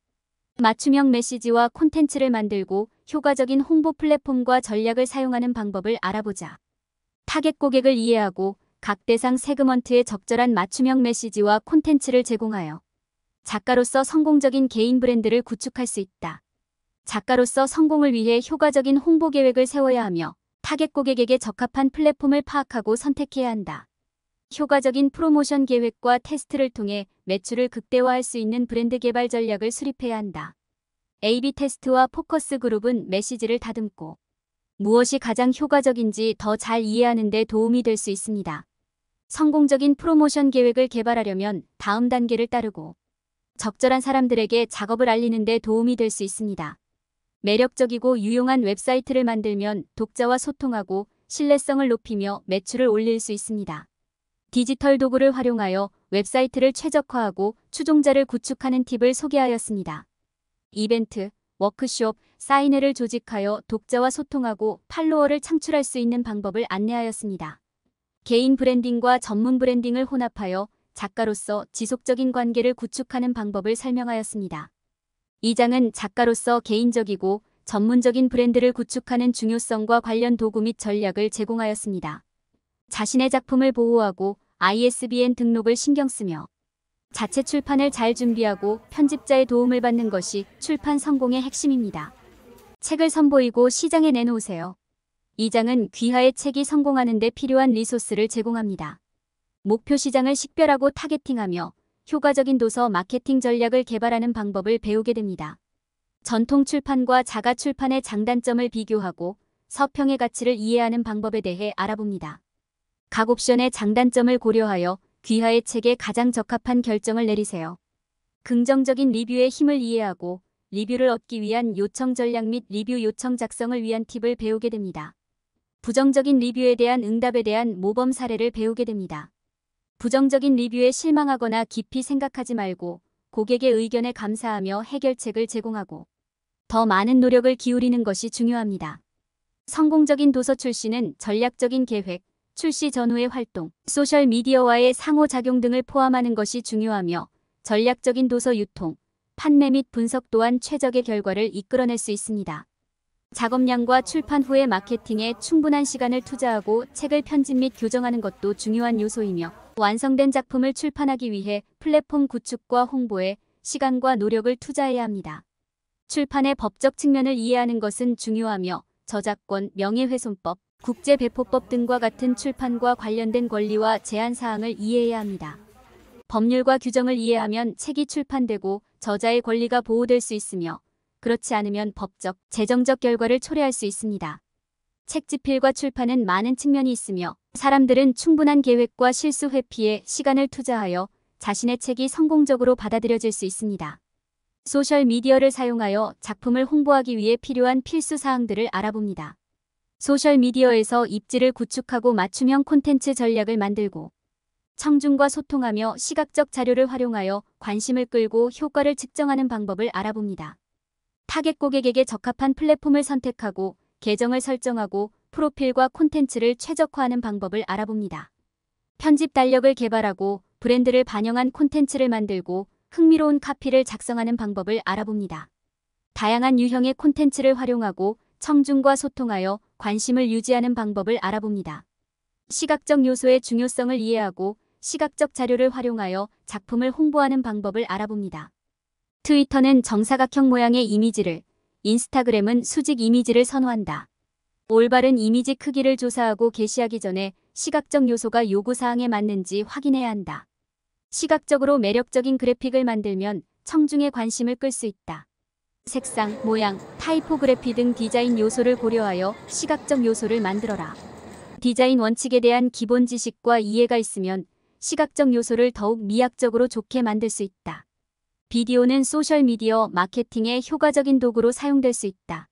맞춤형 메시지와 콘텐츠를 만들고 효과적인 홍보 플랫폼과 전략을 사용하는 방법을 알아보자. 타겟 고객을 이해하고 각 대상 세그먼트에 적절한 맞춤형 메시지와 콘텐츠를 제공하여 작가로서 성공적인 개인 브랜드를 구축할 수 있다. 작가로서 성공을 위해 효과적인 홍보 계획을 세워야 하며 타겟 고객에게 적합한 플랫폼을 파악하고 선택해야 한다. 효과적인 프로모션 계획과 테스트를 통해 매출을 극대화할 수 있는 브랜드 개발 전략을 수립해야 한다. A/B 테스트와 포커스 그룹은 메시지를 다듬고 무엇이 가장 효과적인지 더 잘 이해하는 데 도움이 될 수 있습니다. 성공적인 프로모션 계획을 개발하려면 다음 단계를 따르고 적절한 사람들에게 작업을 알리는 데 도움이 될 수 있습니다. 매력적이고 유용한 웹사이트를 만들면 독자와 소통하고 신뢰성을 높이며 매출을 올릴 수 있습니다. 디지털 도구를 활용하여 웹사이트를 최적화하고 추종자를 구축하는 팁을 소개하였습니다. 이벤트, 워크숍, 사인회를 조직하여 독자와 소통하고 팔로워를 창출할 수 있는 방법을 안내하였습니다. 개인 브랜딩과 전문 브랜딩을 혼합하여 작가로서 지속적인 관계를 구축하는 방법을 설명하였습니다. 이 장은 작가로서 개인적이고 전문적인 브랜드를 구축하는 중요성과 관련 도구 및 전략을 제공하였습니다. 자신의 작품을 보호하고 ISBN 등록을 신경 쓰며 자체 출판을 잘 준비하고 편집자의 도움을 받는 것이 출판 성공의 핵심입니다. 책을 선보이고 시장에 내놓으세요. 이 장은 귀하의 책이 성공하는 데 필요한 리소스를 제공합니다. 목표 시장을 식별하고 타겟팅하며 효과적인 도서 마케팅 전략을 개발하는 방법을 배우게 됩니다. 전통 출판과 자가 출판의 장단점을 비교하고 서평의 가치를 이해하는 방법에 대해 알아봅니다. 각 옵션의 장단점을 고려하여 귀하의 책에 가장 적합한 결정을 내리세요. 긍정적인 리뷰의 힘을 이해하고 리뷰를 얻기 위한 요청 전략 및 리뷰 요청 작성을 위한 팁을 배우게 됩니다. 부정적인 리뷰에 대한 응답에 대한 모범 사례를 배우게 됩니다. 부정적인 리뷰에 실망하거나 깊이 생각하지 말고 고객의 의견에 감사하며 해결책을 제공하고 더 많은 노력을 기울이는 것이 중요합니다. 성공적인 도서 출시는 전략적인 계획, 출시 전후의 활동, 소셜미디어와의 상호작용 등을 포함하는 것이 중요하며 전략적인 도서 유통, 판매 및 분석 또한 최적의 결과를 이끌어낼 수 있습니다. 작업량과 출판 후의 마케팅에 충분한 시간을 투자하고 책을 편집 및 교정하는 것도 중요한 요소이며 완성된 작품을 출판하기 위해 플랫폼 구축과 홍보에 시간과 노력을 투자해야 합니다. 출판의 법적 측면을 이해하는 것은 중요하며 저작권, 명예훼손법, 국제배포법 등과 같은 출판과 관련된 권리와 제한 사항을 이해해야 합니다. 법률과 규정을 이해하면 책이 출판되고 저자의 권리가 보호될 수 있으며 그렇지 않으면 법적, 재정적 결과를 초래할 수 있습니다. 책 집필과 출판은 많은 측면이 있으며 사람들은 충분한 계획과 실수 회피에 시간을 투자하여 자신의 책이 성공적으로 받아들여질 수 있습니다. 소셜미디어를 사용하여 작품을 홍보하기 위해 필요한 필수 사항들을 알아봅니다. 소셜미디어에서 입지를 구축하고 맞춤형 콘텐츠 전략을 만들고 청중과 소통하며 시각적 자료를 활용하여 관심을 끌고 효과를 측정하는 방법을 알아봅니다. 타겟 고객에게 적합한 플랫폼을 선택하고 계정을 설정하고 프로필과 콘텐츠를 최적화하는 방법을 알아봅니다. 편집 달력을 개발하고 브랜드를 반영한 콘텐츠를 만들고 흥미로운 카피를 작성하는 방법을 알아봅니다. 다양한 유형의 콘텐츠를 활용하고 청중과 소통하여 관심을 유지하는 방법을 알아봅니다. 시각적 요소의 중요성을 이해하고 시각적 자료를 활용하여 작품을 홍보하는 방법을 알아봅니다. 트위터는 정사각형 모양의 이미지를, 인스타그램은 수직 이미지를 선호한다. 올바른 이미지 크기를 조사하고 게시하기 전에 시각적 요소가 요구사항에 맞는지 확인해야 한다. 시각적으로 매력적인 그래픽을 만들면 청중의 관심을 끌 수 있다. 색상, 모양, 타이포그래피 등 디자인 요소를 고려하여 시각적 요소를 만들어라. 디자인 원칙에 대한 기본 지식과 이해가 있으면 시각적 요소를 더욱 미학적으로 좋게 만들 수 있다. 비디오는 소셜미디어 마케팅의 효과적인 도구로 사용될 수 있다.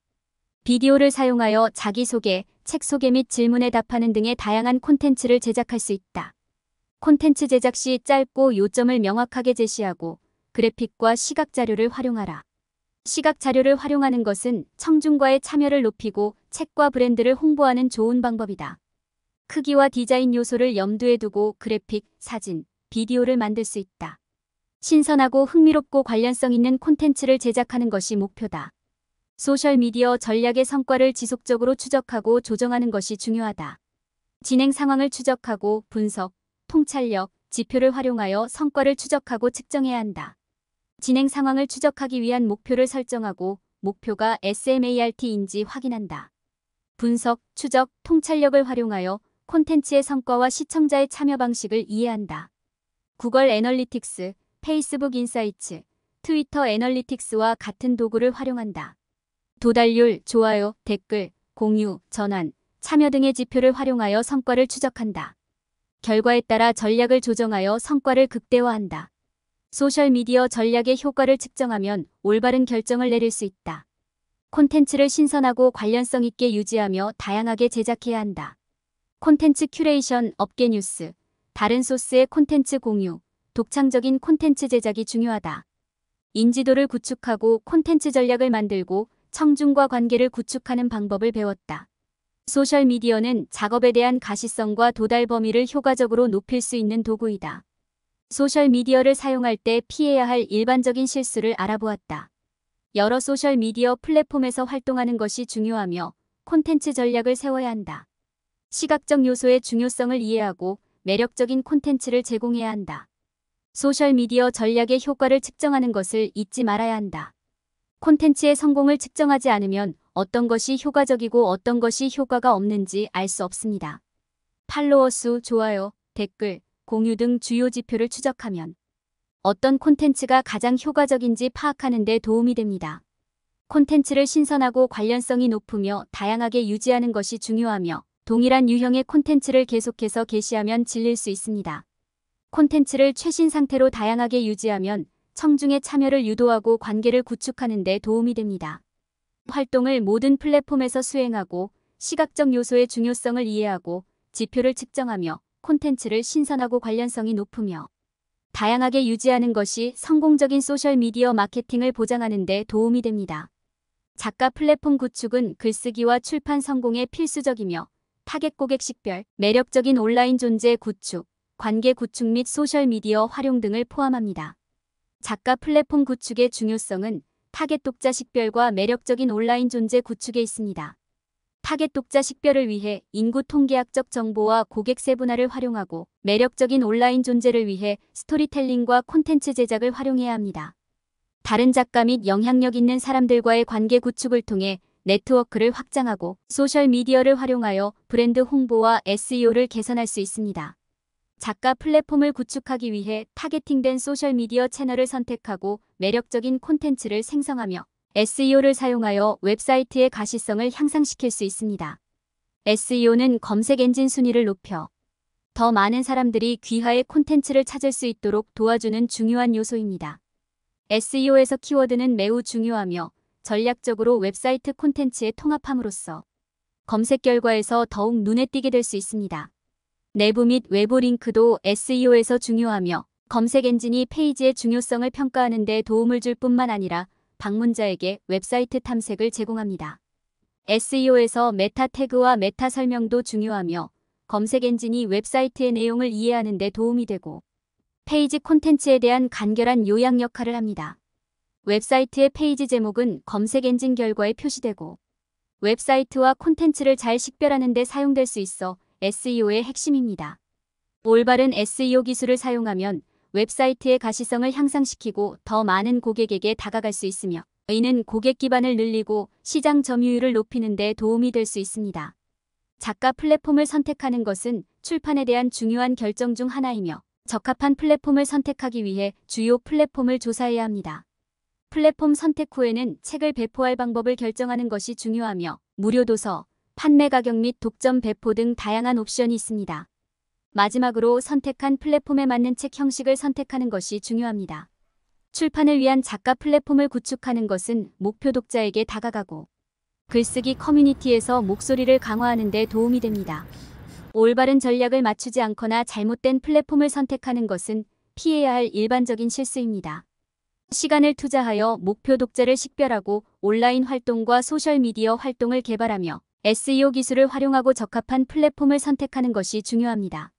비디오를 사용하여 자기소개, 책 소개 및 질문에 답하는 등의 다양한 콘텐츠를 제작할 수 있다. 콘텐츠 제작 시 짧고 요점을 명확하게 제시하고 그래픽과 시각 자료를 활용하라. 시각 자료를 활용하는 것은 청중과의 참여를 높이고 책과 브랜드를 홍보하는 좋은 방법이다. 크기와 디자인 요소를 염두에 두고 그래픽, 사진, 비디오를 만들 수 있다. 신선하고 흥미롭고 관련성 있는 콘텐츠를 제작하는 것이 목표다. 소셜미디어 전략의 성과를 지속적으로 추적하고 조정하는 것이 중요하다. 진행 상황을 추적하고 분석, 통찰력, 지표를 활용하여 성과를 추적하고 측정해야 한다. 진행 상황을 추적하기 위한 목표를 설정하고 목표가 SMART인지 확인한다. 분석, 추적, 통찰력을 활용하여 콘텐츠의 성과와 시청자의 참여 방식을 이해한다. 구글 애널리틱스, 페이스북 인사이츠, 트위터 애널리틱스와 같은 도구를 활용한다. 도달률, 좋아요, 댓글, 공유, 전환, 참여 등의 지표를 활용하여 성과를 추적한다. 결과에 따라 전략을 조정하여 성과를 극대화한다. 소셜미디어 전략의 효과를 측정하면 올바른 결정을 내릴 수 있다. 콘텐츠를 신선하고 관련성 있게 유지하며 다양하게 제작해야 한다. 콘텐츠 큐레이션, 업계 뉴스, 다른 소스의 콘텐츠 공유, 독창적인 콘텐츠 제작이 중요하다. 인지도를 구축하고 콘텐츠 전략을 만들고 청중과 관계를 구축하는 방법을 배웠다. 소셜미디어는 작업에 대한 가시성과 도달 범위를 효과적으로 높일 수 있는 도구이다. 소셜미디어를 사용할 때 피해야 할 일반적인 실수를 알아보았다. 여러 소셜미디어 플랫폼에서 활동하는 것이 중요하며 콘텐츠 전략을 세워야 한다. 시각적 요소의 중요성을 이해하고 매력적인 콘텐츠를 제공해야 한다. 소셜미디어 전략의 효과를 측정하는 것을 잊지 말아야 한다. 콘텐츠의 성공을 측정하지 않으면 어떤 것이 효과적이고 어떤 것이 효과가 없는지 알 수 없습니다. 팔로워 수, 좋아요, 댓글, 공유 등 주요 지표를 추적하면 어떤 콘텐츠가 가장 효과적인지 파악하는 데 도움이 됩니다. 콘텐츠를 신선하고 관련성이 높으며 다양하게 유지하는 것이 중요하며 동일한 유형의 콘텐츠를 계속해서 게시하면 질릴 수 있습니다. 콘텐츠를 최신 상태로 다양하게 유지하면 청중의 참여를 유도하고 관계를 구축하는 데 도움이 됩니다. 활동을 모든 플랫폼에서 수행하고 시각적 요소의 중요성을 이해하고 지표를 측정하며 콘텐츠를 신선하고 관련성이 높으며 다양하게 유지하는 것이 성공적인 소셜미디어 마케팅을 보장하는 데 도움이 됩니다. 작가 플랫폼 구축은 글쓰기와 출판 성공에 필수적이며 타겟 고객 식별, 매력적인 온라인 존재 구축, 관계 구축 및 소셜미디어 활용 등을 포함합니다. 작가 플랫폼 구축의 중요성은 타겟 독자 식별과 매력적인 온라인 존재 구축에 있습니다. 타겟 독자 식별을 위해 인구 통계학적 정보와 고객 세분화를 활용하고 매력적인 온라인 존재를 위해 스토리텔링과 콘텐츠 제작을 활용해야 합니다. 다른 작가 및 영향력 있는 사람들과의 관계 구축을 통해 네트워크를 확장하고 소셜미디어를 활용하여 브랜드 홍보와 SEO를 개선할 수 있습니다. 작가 플랫폼을 구축하기 위해 타겟팅된 소셜미디어 채널을 선택하고 매력적인 콘텐츠를 생성하며 SEO를 사용하여 웹사이트의 가시성을 향상시킬 수 있습니다. SEO는 검색 엔진 순위를 높여 더 많은 사람들이 귀하의 콘텐츠를 찾을 수 있도록 도와주는 중요한 요소입니다. SEO에서 키워드는 매우 중요하며 전략적으로 웹사이트 콘텐츠에 통합함으로써 검색 결과에서 더욱 눈에 띄게 될 수 있습니다. 내부 및 외부 링크도 SEO에서 중요하며 검색 엔진이 페이지의 중요성을 평가하는 데 도움을 줄 뿐만 아니라 방문자에게 웹사이트 탐색을 제공합니다. SEO에서 메타 태그와 메타 설명도 중요하며 검색 엔진이 웹사이트의 내용을 이해하는 데 도움이 되고 페이지 콘텐츠에 대한 간결한 요약 역할을 합니다. 웹사이트의 페이지 제목은 검색 엔진 결과에 표시되고 웹사이트와 콘텐츠를 잘 식별하는 데 사용될 수 있어 SEO의 핵심입니다. 올바른 SEO 기술을 사용하면 웹사이트의 가시성을 향상시키고 더 많은 고객에게 다가갈 수 있으며 이는 고객 기반을 늘리고 시장 점유율을 높이는 데 도움이 될 수 있습니다. 작가 플랫폼을 선택하는 것은 출판에 대한 중요한 결정 중 하나이며 적합한 플랫폼을 선택하기 위해 주요 플랫폼을 조사해야 합니다. 플랫폼 선택 후에는 책을 배포할 방법을 결정하는 것이 중요하며 무료 도서, 판매 가격 및 독점 배포 등 다양한 옵션이 있습니다. 마지막으로 선택한 플랫폼에 맞는 책 형식을 선택하는 것이 중요합니다. 출판을 위한 작가 플랫폼을 구축하는 것은 목표 독자에게 다가가고 글쓰기 커뮤니티에서 목소리를 강화하는 데 도움이 됩니다. 올바른 전략을 맞추지 않거나 잘못된 플랫폼을 선택하는 것은 피해야 할 일반적인 실수입니다. 시간을 투자하여 목표 독자를 식별하고 온라인 활동과 소셜미디어 활동을 개발하며 SEO 기술을 활용하고 적합한 플랫폼을 선택하는 것이 중요합니다.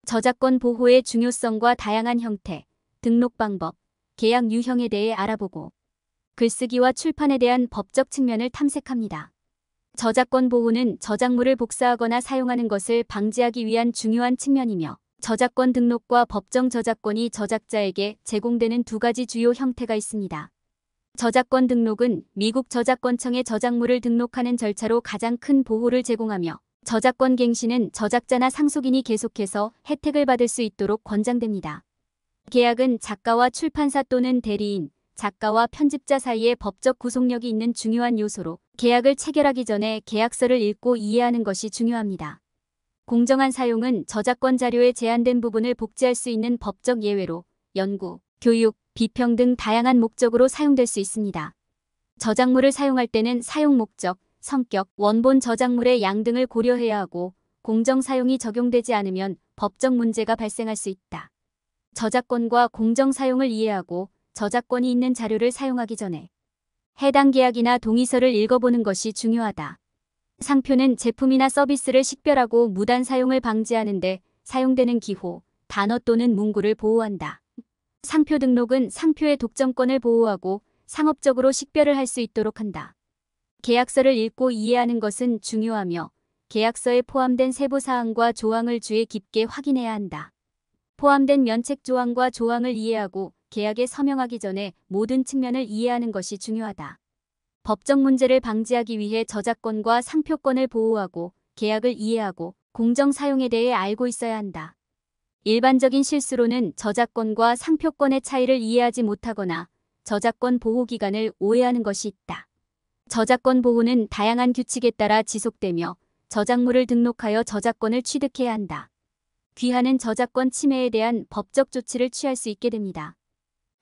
저작권 보호의 중요성과 다양한 형태, 등록 방법, 계약 유형에 대해 알아보고 글쓰기와 출판에 대한 법적 측면을 탐색합니다. 저작권 보호는 저작물을 복사하거나 사용하는 것을 방지하기 위한 중요한 측면이며 저작권 등록과 법정 저작권이 저작자에게 제공되는 두 가지 주요 형태가 있습니다. 저작권 등록은 미국 저작권청에 저작물을 등록하는 절차로 가장 큰 보호를 제공하며 저작권 갱신은 저작자나 상속인이 계속해서 혜택을 받을 수 있도록 권장됩니다. 계약은 작가와 출판사 또는 대리인, 작가와 편집자 사이에 법적 구속력이 있는 중요한 요소로 계약을 체결하기 전에 계약서를 읽고 이해하는 것이 중요합니다. 공정한 사용은 저작권 자료에 제한된 부분을 복제할 수 있는 법적 예외로 연구, 교육, 비평 등 다양한 목적으로 사용될 수 있습니다. 저작물을 사용할 때는 사용 목적, 성격, 원본 저작물의 양 등을 고려해야 하고 공정 사용이 적용되지 않으면 법적 문제가 발생할 수 있다. 저작권과 공정 사용을 이해하고 저작권이 있는 자료를 사용하기 전에 해당 계약이나 동의서를 읽어보는 것이 중요하다. 상표는 제품이나 서비스를 식별하고 무단 사용을 방지하는 데 사용되는 기호, 단어 또는 문구를 보호한다. 상표 등록은 상표의 독점권을 보호하고 상업적으로 식별을 할 수 있도록 한다. 계약서를 읽고 이해하는 것은 중요하며 계약서에 포함된 세부사항과 조항을 주의 깊게 확인해야 한다. 포함된 면책 조항과 조항을 이해하고 계약에 서명하기 전에 모든 측면을 이해하는 것이 중요하다. 법적 문제를 방지하기 위해 저작권과 상표권을 보호하고 계약을 이해하고 공정 사용에 대해 알고 있어야 한다. 일반적인 실수로는 저작권과 상표권의 차이를 이해하지 못하거나 저작권 보호 기간을 오해하는 것이 있다. 저작권 보호는 다양한 규칙에 따라 지속되며 저작물을 등록하여 저작권을 취득해야 한다. 귀하는 저작권 침해에 대한 법적 조치를 취할 수 있게 됩니다.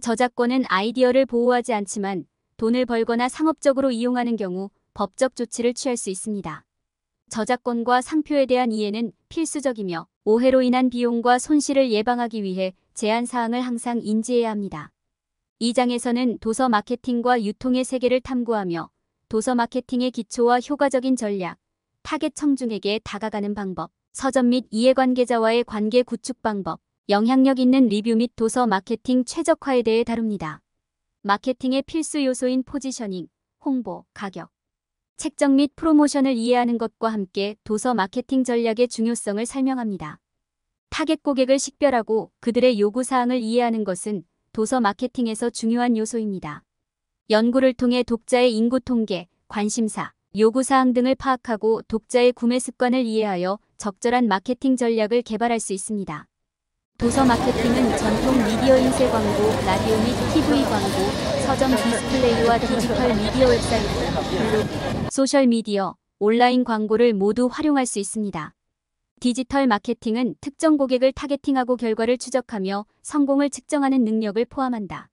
저작권은 아이디어를 보호하지 않지만 돈을 벌거나 상업적으로 이용하는 경우 법적 조치를 취할 수 있습니다. 저작권과 상표에 대한 이해는 필수적이며 오해로 인한 비용과 손실을 예방하기 위해 제한사항을 항상 인지해야 합니다. 이 장에서는 도서 마케팅과 유통의 세계를 탐구하며 도서 마케팅의 기초와 효과적인 전략, 타겟 청중에게 다가가는 방법, 서점 및 이해관계자와의 관계 구축 방법, 영향력 있는 리뷰 및 도서 마케팅 최적화에 대해 다룹니다. 마케팅의 필수 요소인 포지셔닝, 홍보, 가격, 책정 및 프로모션을 이해하는 것과 함께 도서 마케팅 전략의 중요성을 설명합니다. 타겟 고객을 식별하고 그들의 요구사항을 이해하는 것은 도서 마케팅에서 중요한 요소입니다. 연구를 통해 독자의 인구 통계, 관심사, 요구사항 등을 파악하고 독자의 구매 습관을 이해하여 적절한 마케팅 전략을 개발할 수 있습니다. 도서 마케팅은 전통 미디어 인쇄 광고, 라디오 및 TV 광고, 서점 디스플레이와 디지털 미디어 웹사이트, 블로그, 소셜미디어, 온라인 광고를 모두 활용할 수 있습니다. 디지털 마케팅은 특정 고객을 타겟팅하고 결과를 추적하며 성공을 측정하는 능력을 포함한다.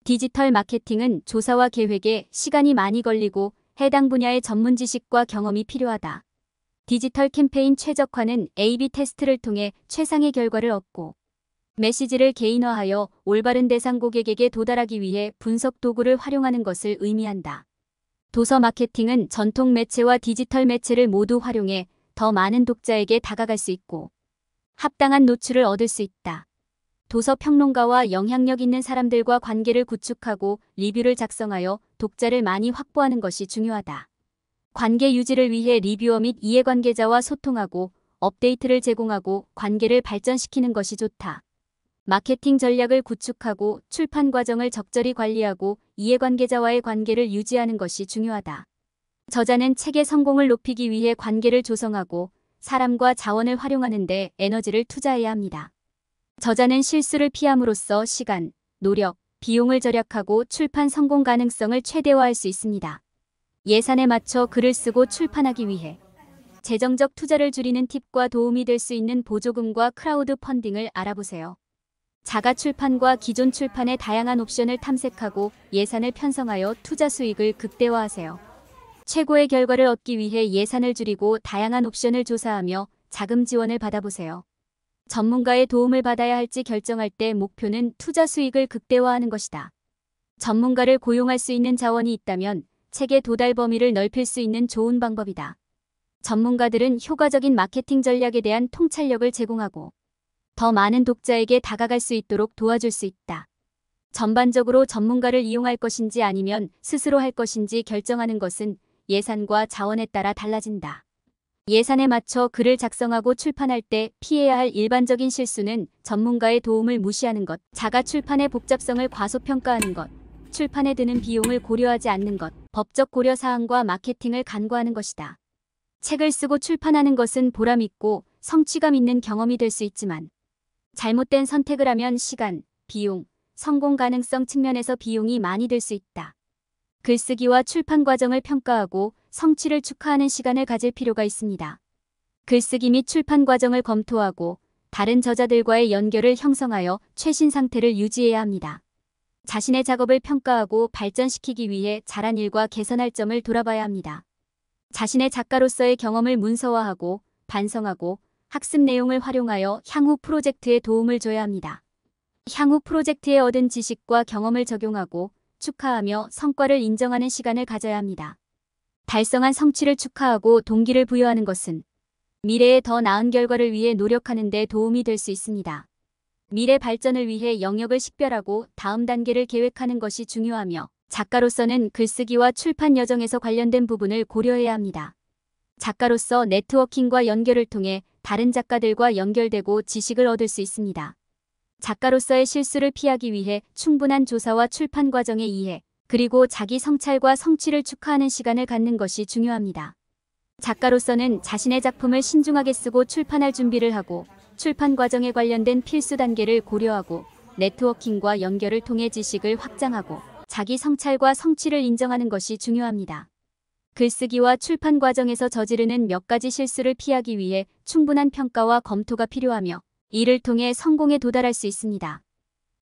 디지털 마케팅은 조사와 계획에 시간이 많이 걸리고 해당 분야의 전문 지식과 경험이 필요하다. 디지털 캠페인 최적화는 A/B 테스트를 통해 최상의 결과를 얻고 메시지를 개인화하여 올바른 대상 고객에게 도달하기 위해 분석 도구를 활용하는 것을 의미한다. 도서 마케팅은 전통 매체와 디지털 매체를 모두 활용해 더 많은 독자에게 다가갈 수 있고 합당한 노출을 얻을 수 있다. 도서 평론가와 영향력 있는 사람들과 관계를 구축하고 리뷰를 작성하여 독자를 많이 확보하는 것이 중요하다. 관계 유지를 위해 리뷰어 및 이해관계자와 소통하고 업데이트를 제공하고 관계를 발전시키는 것이 좋다. 마케팅 전략을 구축하고 출판 과정을 적절히 관리하고 이해관계자와의 관계를 유지하는 것이 중요하다. 저자는 책의 성공을 높이기 위해 관계를 조성하고 사람과 자원을 활용하는 데 에너지를 투자해야 합니다. 저자는 실수를 피함으로써 시간, 노력, 비용을 절약하고 출판 성공 가능성을 최대화할 수 있습니다. 예산에 맞춰 글을 쓰고 출판하기 위해 재정적 투자를 줄이는 팁과 도움이 될 수 있는 보조금과 크라우드 펀딩을 알아보세요. 자가 출판과 기존 출판의 다양한 옵션을 탐색하고 예산을 편성하여 투자 수익을 극대화하세요. 최고의 결과를 얻기 위해 예산을 줄이고 다양한 옵션을 조사하며 자금 지원을 받아보세요. 전문가의 도움을 받아야 할지 결정할 때 목표는 투자 수익을 극대화하는 것이다. 전문가를 고용할 수 있는 자원이 있다면 책의 도달 범위를 넓힐 수 있는 좋은 방법이다. 전문가들은 효과적인 마케팅 전략에 대한 통찰력을 제공하고 더 많은 독자에게 다가갈 수 있도록 도와줄 수 있다. 전반적으로 전문가를 이용할 것인지 아니면 스스로 할 것인지 결정하는 것은 예산과 자원에 따라 달라진다. 예산에 맞춰 글을 작성하고 출판할 때 피해야 할 일반적인 실수는 전문가의 도움을 무시하는 것, 자가 출판의 복잡성을 과소평가하는 것, 출판에 드는 비용을 고려하지 않는 것, 법적 고려 사항과 마케팅을 간과하는 것이다. 책을 쓰고 출판하는 것은 보람 있고 성취감 있는 경험이 될 수 있지만 잘못된 선택을 하면 시간, 비용, 성공 가능성 측면에서 비용이 많이 들 수 있다. 글쓰기와 출판 과정을 평가하고 성취를 축하하는 시간을 가질 필요가 있습니다. 글쓰기 및 출판 과정을 검토하고 다른 저자들과의 연결을 형성하여 최신 상태를 유지해야 합니다. 자신의 작업을 평가하고 발전시키기 위해 잘한 일과 개선할 점을 돌아봐야 합니다. 자신의 작가로서의 경험을 문서화하고 반성하고 학습 내용을 활용하여 향후 프로젝트에 도움을 줘야 합니다. 향후 프로젝트에 얻은 지식과 경험을 적용하고 축하하며 성과를 인정하는 시간을 가져야 합니다. 달성한 성취를 축하하고 동기를 부여하는 것은 미래에 더 나은 결과를 위해 노력하는 데 도움이 될 수 있습니다. 미래 발전을 위해 영역을 식별하고 다음 단계를 계획하는 것이 중요하며 작가로서는 글쓰기와 출판 여정에서 관련된 부분을 고려해야 합니다. 작가로서 네트워킹과 연결을 통해 다른 작가들과 연결되고 지식을 얻을 수 있습니다. 작가로서의 실수를 피하기 위해 충분한 조사와 출판 과정의 이해, 그리고 자기 성찰과 성취를 축하하는 시간을 갖는 것이 중요합니다. 작가로서는 자신의 작품을 신중하게 쓰고 출판할 준비를 하고 출판 과정에 관련된 필수 단계를 고려하고 네트워킹과 연결을 통해 지식을 확장하고 자기 성찰과 성취를 인정하는 것이 중요합니다. 글쓰기와 출판 과정에서 저지르는 몇 가지 실수를 피하기 위해 충분한 평가와 검토가 필요하며 이를 통해 성공에 도달할 수 있습니다.